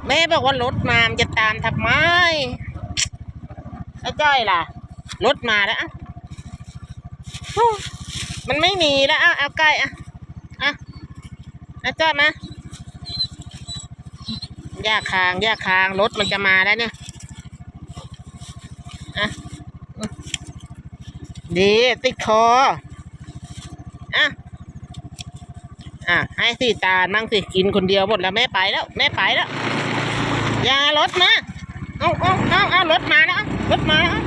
แม่บอกว่ารถมามันจะตามทำไมไอ้จ้อยล่ะรถมาแล้วมันไม่มีแล้วเอาใกล้ไอ้จ้อยมาย่าคางรถมันจะมาแล้วเนี่ยดีติดคอให้สิตานั่งสิกินคนเดียวหมดแล้วแม่ไปแล้วอย่ารถมาเอารถมาแล้วรถมาแล้ว